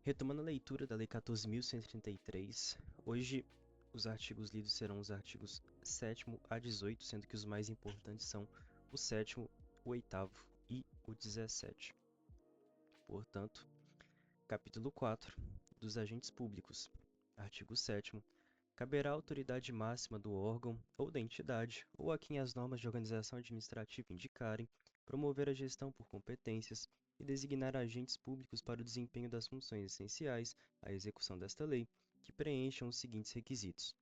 Retomando a leitura da Lei 14.133, hoje os artigos lidos serão os artigos 7º a 18, sendo que os mais importantes são o 7º, o 8º e o 17. Portanto, capítulo 4 dos agentes públicos. Artigo 7º. Caberá à autoridade máxima do órgão ou da entidade, ou a quem as normas de organização administrativa indicarem, promover a gestão por competências e designar agentes públicos para o desempenho das funções essenciais à execução desta lei, que preencham os seguintes requisitos.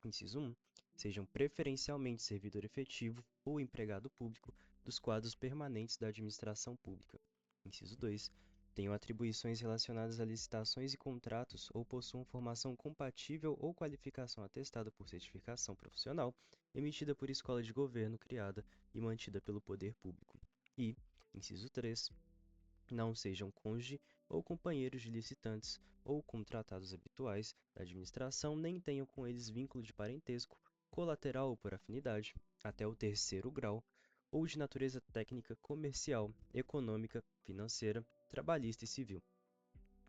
Inciso 1. Sejam preferencialmente servidor efetivo ou empregado público dos quadros permanentes da administração pública. Inciso 2. Tenham atribuições relacionadas a licitações e contratos ou possuam formação compatível ou qualificação atestada por certificação profissional, emitida por escola de governo criada e mantida pelo poder público. E, inciso 3, não sejam cônjuge ou companheiros de licitantes ou contratados habituais da administração, nem tenham com eles vínculo de parentesco, colateral ou por afinidade, até o 3º grau, ou de natureza técnica, comercial, econômica, financeira, trabalhista e civil.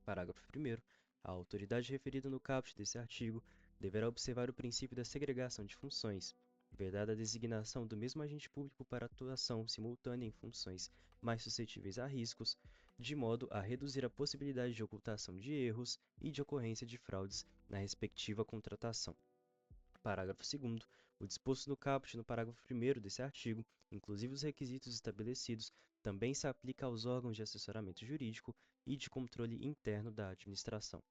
Parágrafo 1º. A autoridade referida no caput desse artigo deverá observar o princípio da segregação de funções, vedada a designação do mesmo agente público para atuação simultânea em funções mais suscetíveis a riscos, de modo a reduzir a possibilidade de ocultação de erros e de ocorrência de fraudes na respectiva contratação. Parágrafo 2º. O disposto no caput no parágrafo 1º desse artigo, inclusive os requisitos estabelecidos, também se aplica aos órgãos de assessoramento jurídico e de controle interno da administração.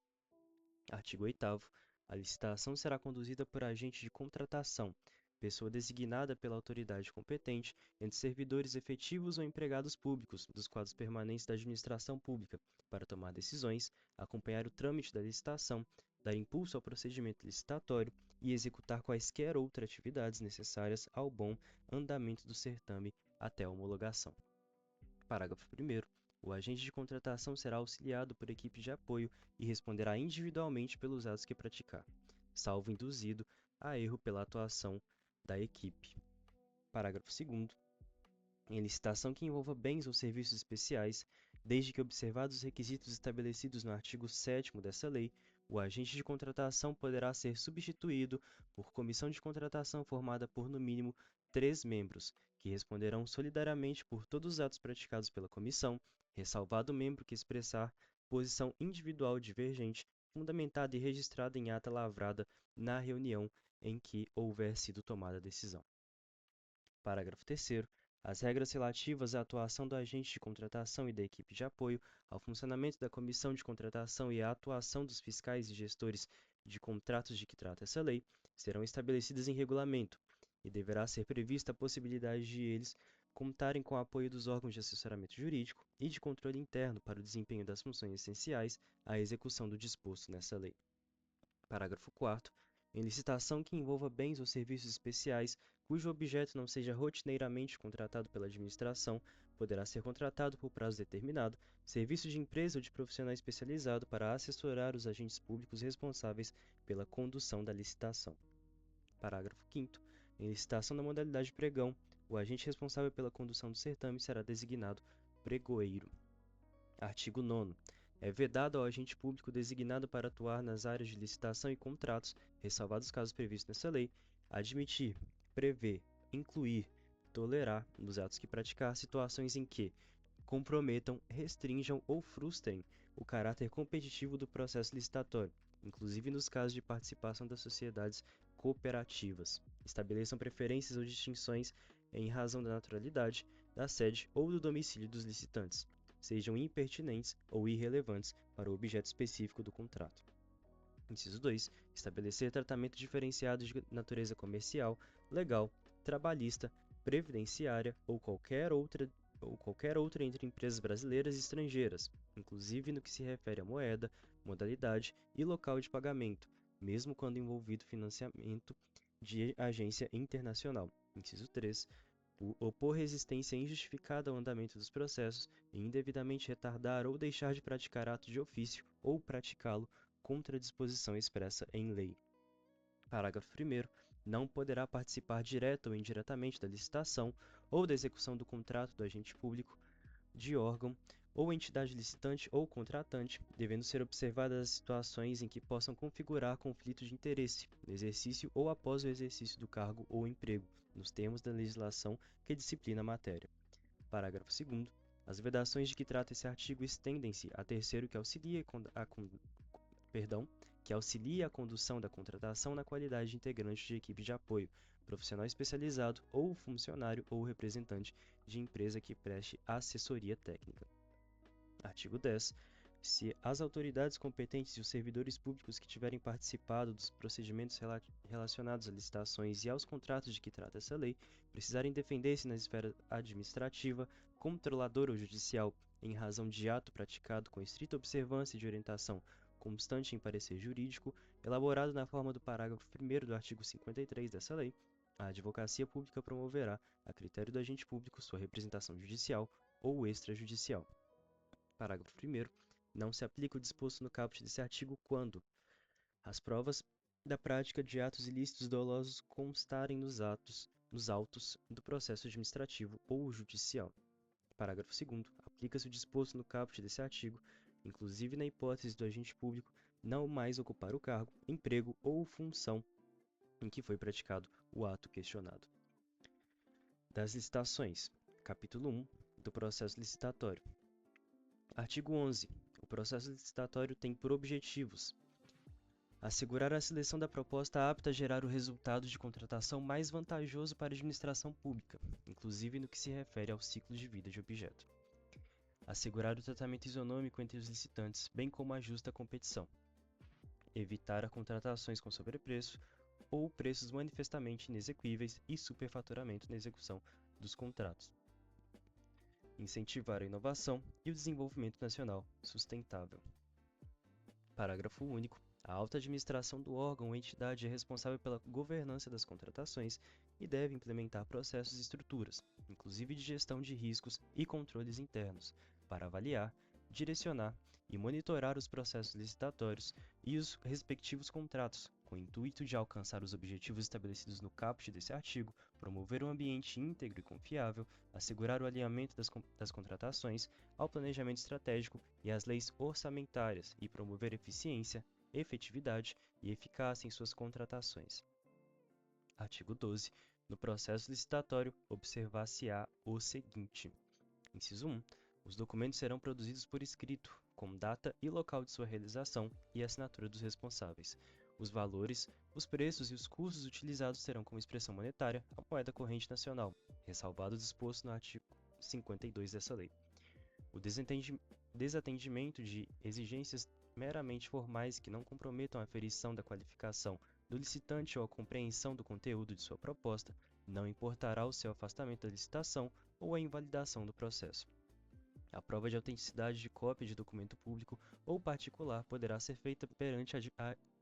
Artigo 8º. A licitação será conduzida por agente de contratação, pessoa designada pela autoridade competente entre servidores efetivos ou empregados públicos dos quadros permanentes da administração pública, para tomar decisões, acompanhar o trâmite da licitação, dar impulso ao procedimento licitatório e executar quaisquer outras atividades necessárias ao bom andamento do certame até a homologação. Parágrafo 1º. O agente de contratação será auxiliado por equipe de apoio e responderá individualmente pelos atos que praticar, salvo induzido a erro pela atuação da equipe. Parágrafo 2º. Em licitação que envolva bens ou serviços especiais, desde que observados os requisitos estabelecidos no artigo 7º dessa lei, o agente de contratação poderá ser substituído por comissão de contratação formada por, no mínimo, 3 membros, que responderão solidariamente por todos os atos praticados pela comissão, ressalvado o membro que expressar posição individual divergente, fundamentada e registrada em ata lavrada na reunião em que houver sido tomada a decisão. Parágrafo 3º. As regras relativas à atuação do agente de contratação e da equipe de apoio, ao funcionamento da comissão de contratação e à atuação dos fiscais e gestores de contratos de que trata essa lei, serão estabelecidas em regulamento, e deverá ser prevista a possibilidade de eles contarem com o apoio dos órgãos de assessoramento jurídico e de controle interno para o desempenho das funções essenciais à execução do disposto nessa lei. Parágrafo 4º. Em licitação que envolva bens ou serviços especiais, cujo objeto não seja rotineiramente contratado pela administração, poderá ser contratado por prazo determinado, serviço de empresa ou de profissional especializado para assessorar os agentes públicos responsáveis pela condução da licitação. Parágrafo 5º. Em licitação da modalidade pregão, o agente responsável pela condução do certame será designado pregoeiro. Artigo 9º. É vedado ao agente público designado para atuar nas áreas de licitação e contratos, ressalvados os casos previstos nessa lei, admitir, prever, incluir, tolerar, nos atos que praticar, situações em que comprometam, restringam ou frustrem o caráter competitivo do processo licitatório, inclusive nos casos de participação das sociedades cooperativas. Estabeleçam preferências ou distinções em razão da naturalidade, da sede ou do domicílio dos licitantes, sejam impertinentes ou irrelevantes para o objeto específico do contrato. Inciso 2. Estabelecer tratamento diferenciado de natureza comercial, legal, trabalhista, previdenciária ou qualquer outra entre empresas brasileiras e estrangeiras, inclusive no que se refere à moeda, modalidade e local de pagamento, mesmo quando envolvido financiamento de agência internacional. Inciso 3. Opor resistência injustificada ao andamento dos processos e indevidamente retardar ou deixar de praticar ato de ofício ou praticá-lo contra a disposição expressa em lei. Parágrafo 1º. Não poderá participar direta ou indiretamente da licitação ou da execução do contrato do agente público de órgão ou entidade licitante ou contratante, devendo ser observadas as situações em que possam configurar conflito de interesse, no exercício ou após o exercício do cargo ou emprego, nos termos da legislação que disciplina a matéria. Parágrafo 2º. As vedações de que trata esse artigo estendem-se a terceiro que auxilia a condução da contratação na qualidade de integrante de equipe de apoio, profissional especializado ou funcionário ou representante de empresa que preste assessoria técnica. Artigo 10. Se as autoridades competentes e os servidores públicos que tiverem participado dos procedimentos relacionados a licitações e aos contratos de que trata essa lei precisarem defender-se na esfera administrativa, controladora ou judicial, em razão de ato praticado com estrita observância de orientação constante em parecer jurídico, elaborado na forma do parágrafo 1º do artigo 53 dessa lei, a Advocacia Pública promoverá, a critério do agente público, sua representação judicial ou extrajudicial. Parágrafo 1º. Não se aplica o disposto no caput desse artigo quando as provas da prática de atos ilícitos dolosos constarem nos autos do processo administrativo ou judicial. Parágrafo 2º. Aplica-se o disposto no caput desse artigo, inclusive na hipótese do agente público não mais ocupar o cargo, emprego ou função em que foi praticado o ato questionado. Das licitações. Capítulo 1 do processo licitatório. Artigo 11. O processo licitatório tem por objetivos: assegurar a seleção da proposta apta a gerar o resultado de contratação mais vantajoso para a administração pública, inclusive no que se refere ao ciclo de vida de objeto. Assegurar o tratamento isonômico entre os licitantes, bem como a justa competição. Evitar contratações com sobrepreço ou preços manifestamente inexequíveis e superfaturamento na execução dos contratos. Incentivar a inovação e o desenvolvimento nacional sustentável. Parágrafo único. A alta administração do órgão ou entidade é responsável pela governança das contratações e deve implementar processos e estruturas, inclusive de gestão de riscos e controles internos, para avaliar, direcionar e monitorar os processos licitatórios e os respectivos contratos, com o intuito de alcançar os objetivos estabelecidos no caput desse artigo, promover um ambiente íntegro e confiável, assegurar o alinhamento das contratações ao planejamento estratégico e às leis orçamentárias e promover eficiência, efetividade e eficácia em suas contratações. Artigo 12. No processo licitatório, observar-se-á o seguinte. Inciso 1. Os documentos serão produzidos por escrito, com data e local de sua realização e assinatura dos responsáveis. Os valores, os preços e os custos utilizados terão como expressão monetária a moeda corrente nacional, ressalvado o disposto no artigo 52 dessa lei. O desatendimento de exigências meramente formais que não comprometam a aferição da qualificação do licitante ou a compreensão do conteúdo de sua proposta não importará o seu afastamento da licitação ou a invalidação do processo. A prova de autenticidade de cópia de documento público ou particular poderá ser feita perante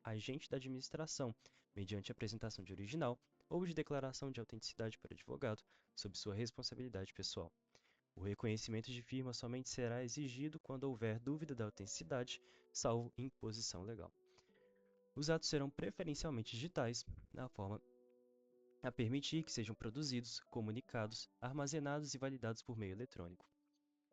agente da administração, mediante apresentação de original ou de declaração de autenticidade por advogado, sob sua responsabilidade pessoal. O reconhecimento de firma somente será exigido quando houver dúvida da autenticidade, salvo imposição legal. Os atos serão preferencialmente digitais, na forma a permitir que sejam produzidos, comunicados, armazenados e validados por meio eletrônico.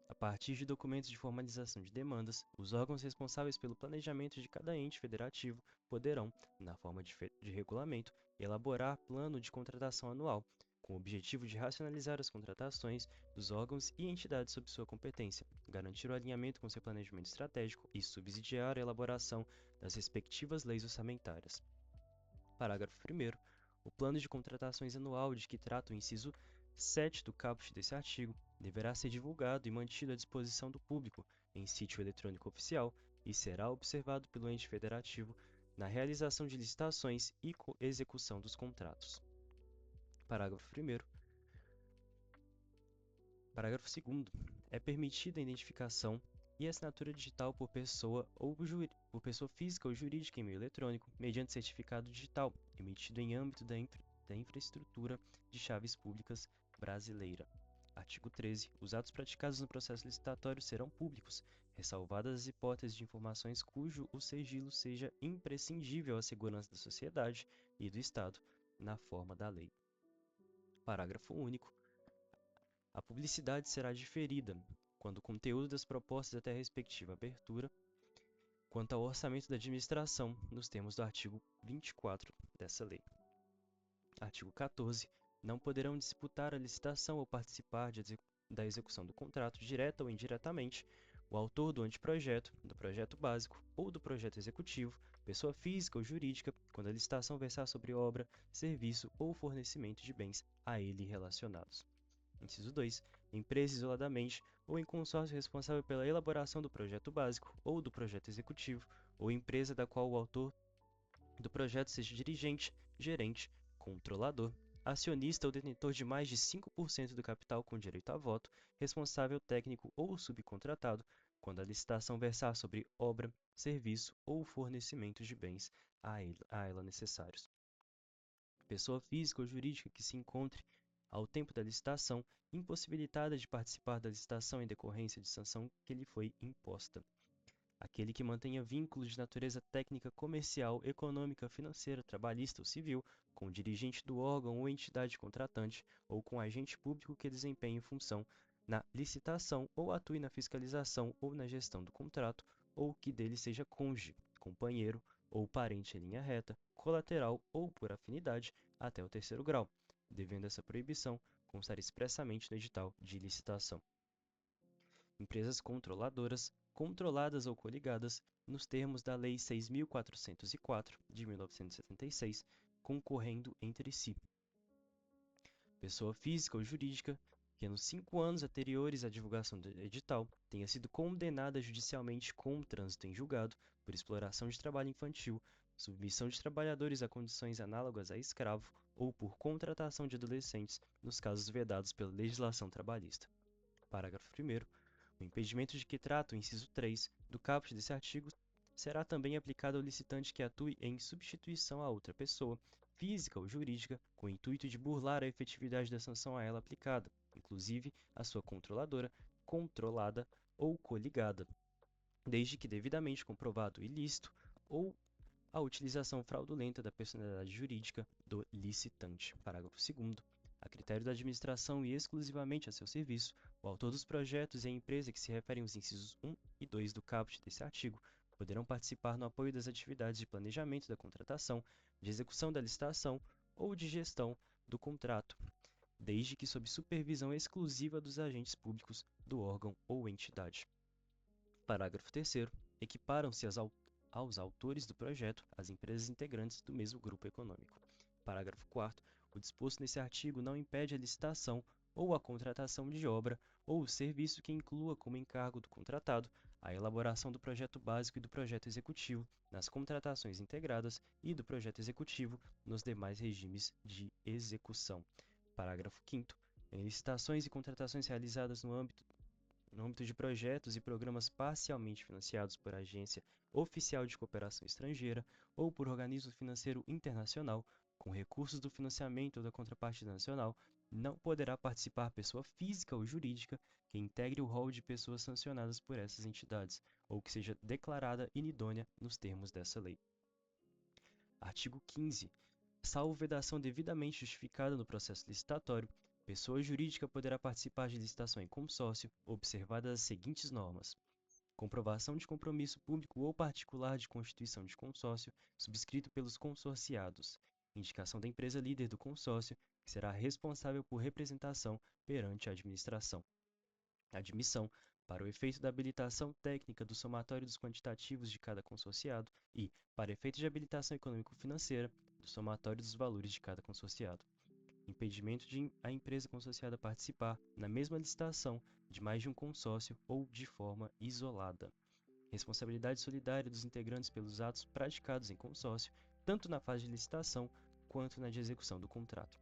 A partir de documentos de formalização de demandas, os órgãos responsáveis pelo planejamento de cada ente federativo poderão, na forma de regulamento, elaborar plano de contratação anual, com o objetivo de racionalizar as contratações dos órgãos e entidades sob sua competência, garantir o alinhamento com seu planejamento estratégico e subsidiar a elaboração das respectivas leis orçamentárias. Parágrafo 1º. O plano de contratações anual de que trata o inciso 7 do caput desse artigo deverá ser divulgado e mantido à disposição do público em sítio eletrônico oficial e será observado pelo ente federativo na realização de licitações e execução dos contratos. Parágrafo 1º. Parágrafo 2º. É permitida a identificação e assinatura digital por pessoa física ou jurídica em meio eletrônico, mediante certificado digital, emitido em âmbito da infraestrutura de chaves públicas brasileira. Artigo 13. Os atos praticados no processo licitatório serão públicos, ressalvadas as hipóteses de informações cujo o sigilo seja imprescindível à segurança da sociedade e do Estado, na forma da lei. Parágrafo único. A publicidade será diferida quando o conteúdo das propostas até a respectiva abertura, quanto ao orçamento da administração, nos termos do artigo 24 dessa lei. Artigo 14. Não poderão disputar a licitação ou participar da execução do contrato, direta ou indiretamente, o autor do anteprojeto, do projeto básico ou do projeto executivo, pessoa física ou jurídica, quando a licitação versar sobre obra, serviço ou fornecimento de bens a ele relacionados. Inciso 2. Empresa isoladamente ou em consórcio responsável pela elaboração do projeto básico ou do projeto executivo, ou empresa da qual o autor do projeto seja dirigente, gerente, controlador, acionista ou detentor de mais de 5% do capital com direito a voto, responsável técnico ou subcontratado, quando a licitação versar sobre obra, serviço ou fornecimento de bens a ela necessários. Pessoa física ou jurídica que se encontre, ao tempo da licitação, impossibilitada de participar da licitação em decorrência de sanção que lhe foi imposta. Aquele que mantenha vínculos de natureza técnica, comercial, econômica, financeira, trabalhista ou civil com o dirigente do órgão ou entidade contratante ou com agente público que desempenhe função na licitação ou atue na fiscalização ou na gestão do contrato, ou que dele seja cônjuge, companheiro ou parente em linha reta, colateral ou por afinidade até o terceiro grau, devendo essa proibição constar expressamente no edital de licitação. Empresas controladoras, controladas ou coligadas, nos termos da Lei 6.404, de 1976, concorrendo entre si. Pessoa física ou jurídica que, nos 5 anos anteriores à divulgação do edital, tenha sido condenada judicialmente com trânsito em julgado por exploração de trabalho infantil, submissão de trabalhadores a condições análogas a escravo ou por contratação de adolescentes, nos casos vedados pela legislação trabalhista. Parágrafo 1º. O impedimento de que trata o inciso 3 do caput desse artigo será também aplicado ao licitante que atue em substituição a outra pessoa, física ou jurídica, com o intuito de burlar a efetividade da sanção a ela aplicada, inclusive a sua controladora, controlada ou coligada, desde que devidamente comprovado o ilícito ou a utilização fraudulenta da personalidade jurídica do licitante. Parágrafo 2º. A critério da administração e exclusivamente a seu serviço, o autor dos projetos e a empresa que se referem aos incisos 1 e 2 do caput desse artigo poderão participar no apoio das atividades de planejamento da contratação, de execução da licitação ou de gestão do contrato, desde que sob supervisão exclusiva dos agentes públicos do órgão ou entidade. Parágrafo 3º. Equiparam-se aos autores do projeto as empresas integrantes do mesmo grupo econômico. Parágrafo 4º. O disposto nesse artigo não impede a licitação ou a contratação de obra ou serviço que inclua como encargo do contratado a elaboração do projeto básico e do projeto executivo nas contratações integradas e do projeto executivo nos demais regimes de execução. Parágrafo 5º. Em licitações e contratações realizadas no âmbito de projetos e programas parcialmente financiados por agência oficial de cooperação estrangeira ou por organismo financeiro internacional, com recursos do financiamento ou da contrapartida nacional, não poderá participar pessoa física ou jurídica que integre o rol de pessoas sancionadas por essas entidades, ou que seja declarada inidônea nos termos dessa lei. Artigo 15. Salvo vedação devidamente justificada no processo licitatório, pessoa jurídica poderá participar de licitação em consórcio, observadas as seguintes normas: comprovação de compromisso público ou particular de constituição de consórcio, subscrito pelos consorciados, indicação da empresa líder do consórcio, que será responsável por representação perante a administração. Admissão, para o efeito da habilitação técnica do somatório dos quantitativos de cada consorciado e, para efeito de habilitação econômico-financeira, do somatório dos valores de cada consorciado. Impedimento de a empresa consorciada participar, na mesma licitação, de mais de um consórcio ou de forma isolada. Responsabilidade solidária dos integrantes pelos atos praticados em consórcio, tanto na fase de licitação quanto na de execução do contrato.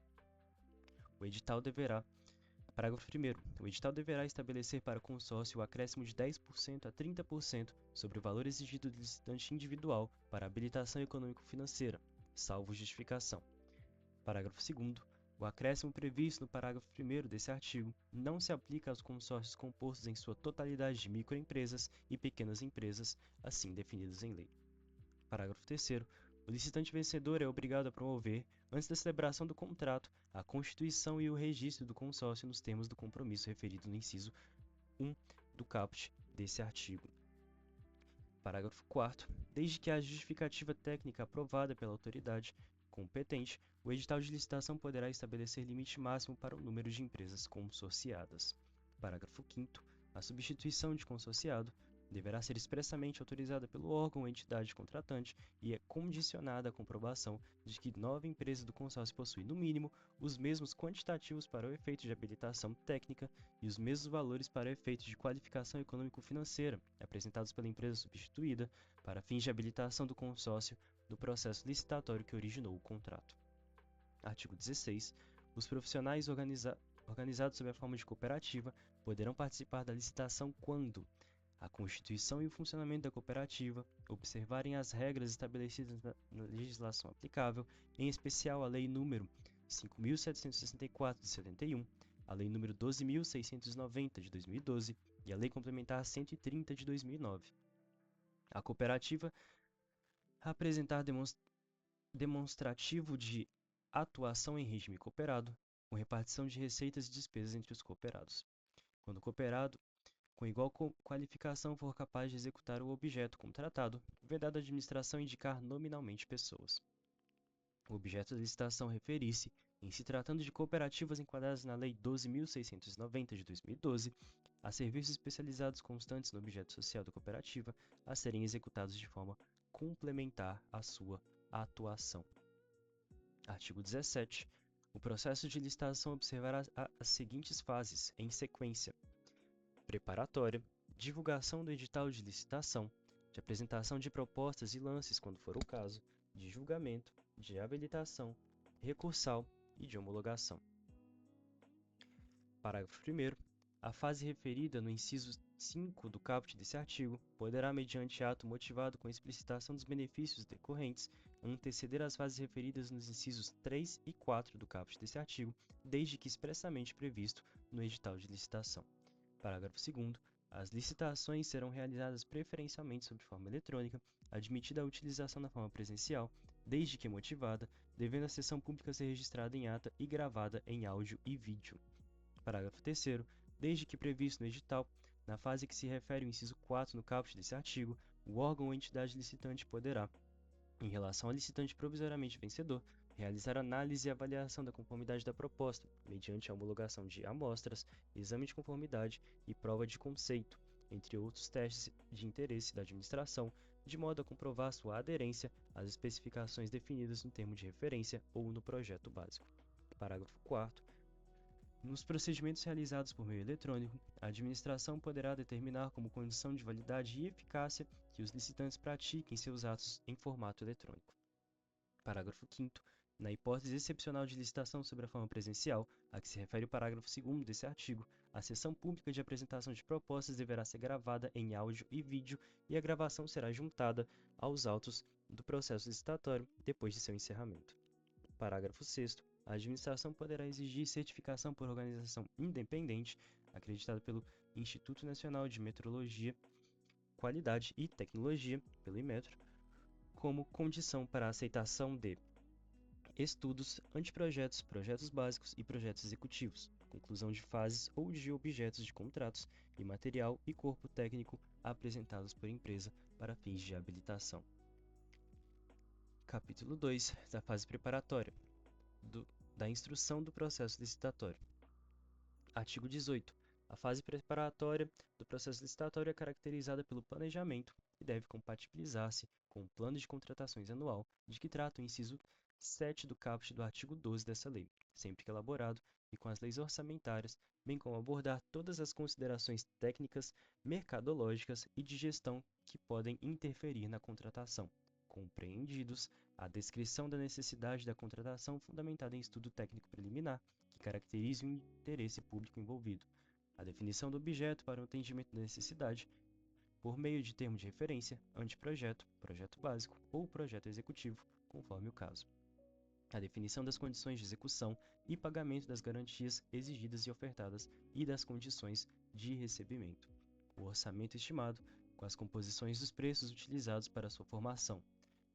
Parágrafo 1º. O edital deverá estabelecer para o consórcio o acréscimo de 10% a 30% sobre o valor exigido do licitante individual para habilitação econômico-financeira, salvo justificação. Parágrafo 2º. O acréscimo previsto no parágrafo 1º desse artigo não se aplica aos consórcios compostos em sua totalidade de microempresas e pequenas empresas, assim definidos em lei. Parágrafo 3º. O licitante vencedor é obrigado a promover, antes da celebração do contrato, a constituição e o registro do consórcio nos termos do compromisso referido no inciso 1 do caput desse artigo. Parágrafo 4º. Desde que haja justificativa técnica aprovada pela autoridade competente, o edital de licitação poderá estabelecer limite máximo para o número de empresas consorciadas. Parágrafo 5º. A substituição de consorciado deverá ser expressamente autorizada pelo órgão ou entidade contratante e é condicionada à comprovação de que nova empresa do consórcio possui, no mínimo, os mesmos quantitativos para o efeito de habilitação técnica e os mesmos valores para o efeito de qualificação econômico-financeira apresentados pela empresa substituída para fins de habilitação do consórcio do processo licitatório que originou o contrato. Artigo 16. Os profissionais organizados sob a forma de cooperativa poderão participar da licitação quando a constituição e o funcionamento da cooperativa observarem as regras estabelecidas na legislação aplicável, em especial a Lei nº 5.764 de 71, a Lei nº 12.690 de 2012 e a Lei Complementar 130 de 2009. A cooperativa apresentar demonstrativo de atuação em regime cooperado, com repartição de receitas e despesas entre os cooperados. Quando o cooperado com igual qualificação for capaz de executar o objeto contratado, vedado a administração indicar nominalmente pessoas. O objeto da licitação referir-se, em se tratando de cooperativas enquadradas na Lei 12.690 de 2012, a serviços especializados constantes no objeto social da cooperativa a serem executados de forma complementar à sua atuação. Artigo 17. O processo de licitação observará as seguintes fases, em sequência: preparatória, divulgação do edital de licitação, de apresentação de propostas e lances, quando for o caso, de julgamento, de habilitação, recursal e de homologação. Parágrafo 1º. A fase referida no inciso 5 do caput desse artigo poderá, mediante ato motivado com explicitação dos benefícios decorrentes, anteceder as fases referidas nos incisos 3 e 4 do caput desse artigo, desde que expressamente previsto no edital de licitação. Parágrafo 2º. As licitações serão realizadas preferencialmente sob forma eletrônica, admitida a utilização na forma presencial, desde que motivada, devendo a sessão pública ser registrada em ata e gravada em áudio e vídeo. Parágrafo 3º. Desde que previsto no edital, na fase que se refere ao inciso 4 no caput desse artigo, o órgão ou entidade licitante poderá, em relação ao licitante provisoriamente vencedor, realizar análise e avaliação da conformidade da proposta, mediante a homologação de amostras, exame de conformidade e prova de conceito, entre outros testes de interesse da administração, de modo a comprovar sua aderência às especificações definidas no termo de referência ou no projeto básico. Parágrafo 4º. Nos procedimentos realizados por meio eletrônico, a administração poderá determinar como condição de validade e eficácia que os licitantes pratiquem seus atos em formato eletrônico. Parágrafo 5º. Na hipótese excepcional de licitação sobre a forma presencial, a que se refere o parágrafo 2º desse artigo, a sessão pública de apresentação de propostas deverá ser gravada em áudio e vídeo e a gravação será juntada aos autos do processo licitatório depois de seu encerramento. Parágrafo 6º. A administração poderá exigir certificação por organização independente, acreditada pelo Instituto Nacional de Metrologia, Qualidade e Tecnologia, pelo Inmetro, como condição para a aceitação de estudos, anteprojetos, projetos básicos e projetos executivos, conclusão de fases ou de objetos de contratos e material e corpo técnico apresentados por empresa para fins de habilitação. Capítulo 2 da fase preparatória da instrução do processo licitatório. Artigo 18. A fase preparatória do processo licitatório é caracterizada pelo planejamento e deve compatibilizar-se com o plano de contratações anual de que trata o inciso 7 do caput do artigo 12 dessa lei, sempre que elaborado, e com as leis orçamentárias, bem como abordar todas as considerações técnicas, mercadológicas e de gestão que podem interferir na contratação, compreendidos a descrição da necessidade da contratação fundamentada em estudo técnico preliminar, que caracterize o interesse público envolvido, a definição do objeto para o atendimento da necessidade, por meio de termo de referência, anteprojeto, projeto básico ou projeto executivo, conforme o caso, a definição das condições de execução e pagamento das garantias exigidas e ofertadas e das condições de recebimento, o orçamento estimado, com as composições dos preços utilizados para sua formação,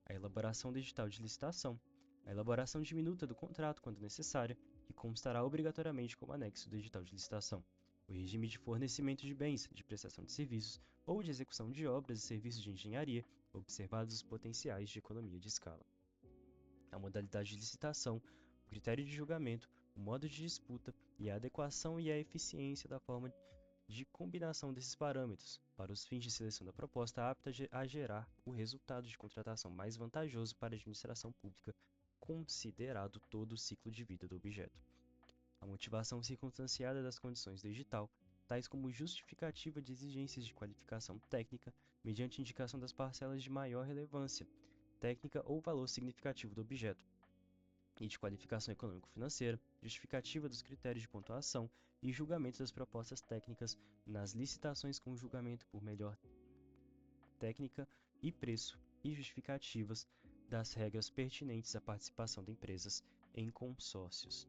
a elaboração do edital de licitação, a elaboração de minuta do contrato, quando necessária, que constará obrigatoriamente como anexo do edital de licitação, o regime de fornecimento de bens, de prestação de serviços ou de execução de obras e serviços de engenharia, observados os potenciais de economia de escala. A modalidade de licitação, o critério de julgamento, o modo de disputa e a adequação e a eficiência da forma de combinação desses parâmetros, para os fins de seleção da proposta apta a gerar o resultado de contratação mais vantajoso para a administração pública, considerado todo o ciclo de vida do objeto. A motivação circunstanciada das condições do edital, tais como justificativa de exigências de qualificação técnica, mediante indicação das parcelas de maior relevância técnica ou valor significativo do objeto, e de qualificação econômico-financeira, justificativa dos critérios de pontuação e julgamento das propostas técnicas nas licitações com julgamento por melhor técnica e preço e justificativas das regras pertinentes à participação de empresas em consórcios.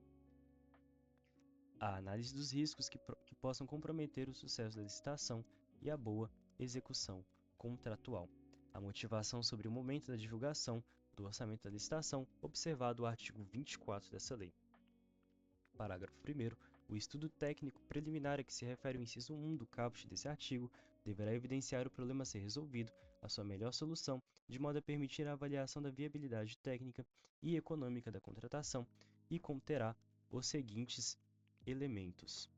A análise dos riscos que possam comprometer o sucesso da licitação e a boa execução contratual. A motivação sobre o momento da divulgação do orçamento da licitação, observado o artigo 24 dessa lei. Parágrafo 1º. O estudo técnico preliminar a que se refere o inciso 1 do caput desse artigo deverá evidenciar o problema a ser resolvido, a sua melhor solução, de modo a permitir a avaliação da viabilidade técnica e econômica da contratação e conterá os seguintes elementos: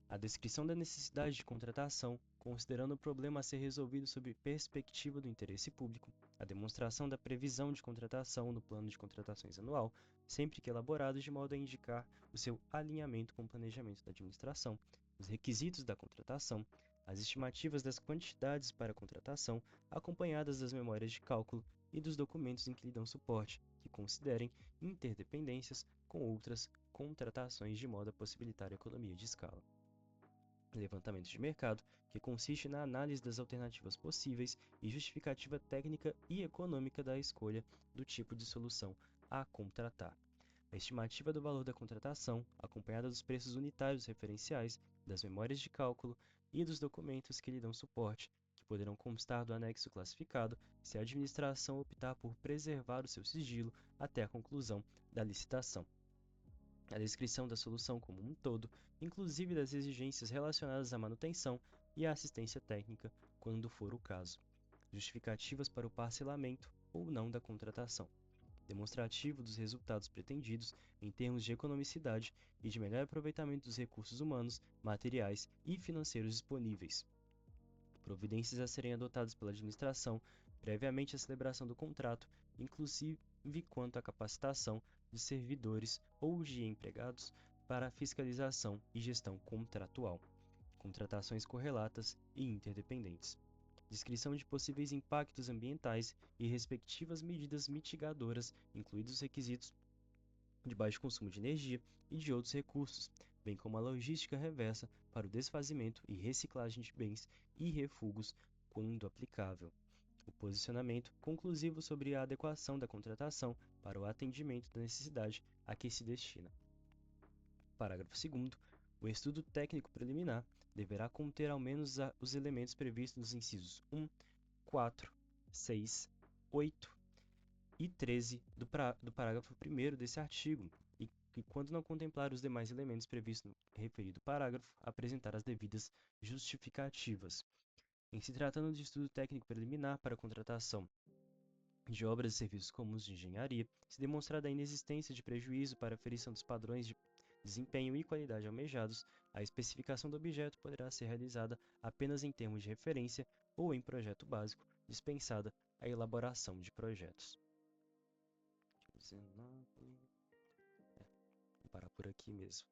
a descrição da necessidade de contratação, considerando o problema a ser resolvido sob perspectiva do interesse público, a demonstração da previsão de contratação no plano de contratações anual, sempre que elaborado de modo a indicar o seu alinhamento com o planejamento da administração, os requisitos da contratação, as estimativas das quantidades para a contratação, acompanhadas das memórias de cálculo e dos documentos em que lhe dão suporte, que considerem interdependências com outras contratações de modo a possibilitar a economia de escala. Levantamento de mercado, que consiste na análise das alternativas possíveis e justificativa técnica e econômica da escolha do tipo de solução a contratar. A estimativa do valor da contratação, acompanhada dos preços unitários referenciais, das memórias de cálculo e dos documentos que lhe dão suporte, que poderão constar do anexo classificado se a administração optar por preservar o seu sigilo até a conclusão da licitação. A descrição da solução como um todo, inclusive das exigências relacionadas à manutenção e à assistência técnica, quando for o caso. Justificativas para o parcelamento ou não da contratação. Demonstrativo dos resultados pretendidos em termos de economicidade e de melhor aproveitamento dos recursos humanos, materiais e financeiros disponíveis. Providências a serem adotadas pela administração previamente à celebração do contrato, inclusive quanto à capacitação de servidores ou de empregados para a fiscalização e gestão contratual, contratações correlatas e interdependentes, descrição de possíveis impactos ambientais e respectivas medidas mitigadoras, incluídos os requisitos de baixo consumo de energia e de outros recursos, bem como a logística reversa para o desfazimento e reciclagem de bens e refugos quando aplicável. O posicionamento conclusivo sobre a adequação da contratação para o atendimento da necessidade a que se destina. Parágrafo 2º. O estudo técnico preliminar deverá conter ao menos os elementos previstos nos incisos 1, 4, 6, 8 e 13 do parágrafo 1º desse artigo, e que, quando não contemplar os demais elementos previstos no referido parágrafo, apresentar as devidas justificativas. Em se tratando de estudo técnico preliminar para a contratação de obras e serviços comuns de engenharia, se demonstrada a inexistência de prejuízo para a aferição dos padrões de desempenho e qualidade almejados, a especificação do objeto poderá ser realizada apenas em termos de referência ou em projeto básico, dispensada a elaboração de projetos. 19. Vou parar por aqui mesmo.